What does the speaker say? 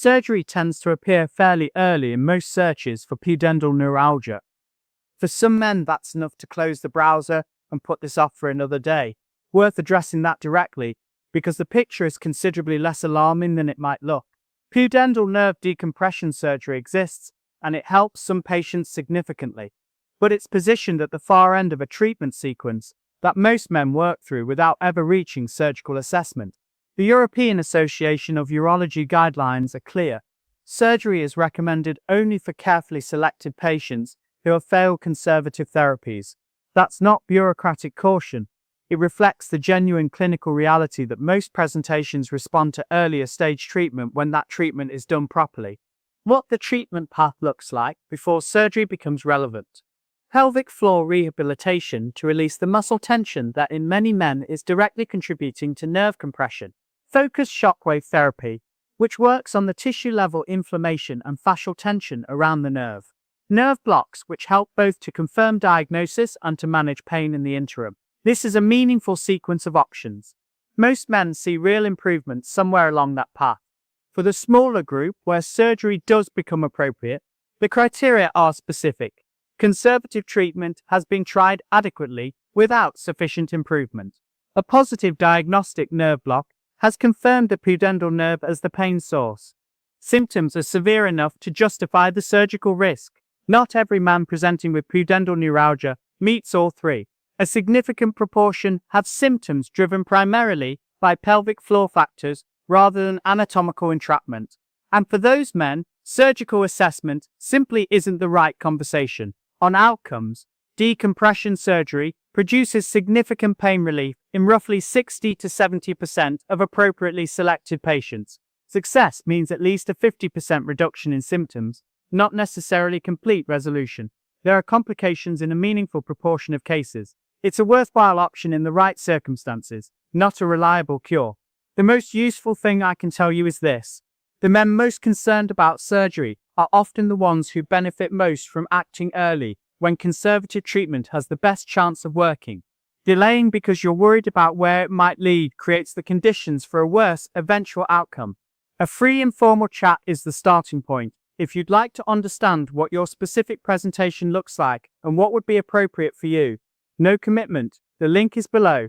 Surgery tends to appear fairly early in most searches for pudendal neuralgia. For some men, that's enough to close the browser and put this off for another day. Worth addressing that directly, because the picture is considerably less alarming than it might look. Pudendal nerve decompression surgery exists, and it helps some patients significantly, but it's positioned at the far end of a treatment sequence that most men work through without ever reaching surgical assessment. The European Association of Urology guidelines are clear. Surgery is recommended only for carefully selected patients who have failed conservative therapies. That's not bureaucratic caution. It reflects the genuine clinical reality that most presentations respond to earlier stage treatment when that treatment is done properly. What the treatment path looks like before surgery becomes relevant. Pelvic floor rehabilitation to release the muscle tension that in many men is directly contributing to nerve compression. Focused shockwave therapy, which works on the tissue-level inflammation and fascial tension around the nerve. Nerve blocks, which help both to confirm diagnosis and to manage pain in the interim. This is a meaningful sequence of options. Most men see real improvement somewhere along that path. For the smaller group where surgery does become appropriate, the criteria are specific. Conservative treatment has been tried adequately without sufficient improvement. A positive diagnostic nerve block has confirmed the pudendal nerve as the pain source. Symptoms are severe enough to justify the surgical risk. Not every man presenting with pudendal neuralgia meets all three. A significant proportion have symptoms driven primarily by pelvic floor factors rather than anatomical entrapment. And for those men, surgical assessment simply isn't the right conversation. On outcomes, decompression surgery produces significant pain relief in roughly 60 to 70% of appropriately selected patients. Success means at least a 50% reduction in symptoms, not necessarily complete resolution. There are complications in a meaningful proportion of cases. It's a worthwhile option in the right circumstances, not a reliable cure. The most useful thing I can tell you is this. The men most concerned about surgery are often the ones who benefit most from acting early, when conservative treatment has the best chance of working. Delaying because you're worried about where it might lead creates the conditions for a worse eventual outcome. A free informal chat is the starting point. If you'd like to understand what your specific presentation looks like and what would be appropriate for you. No commitment. The link is below.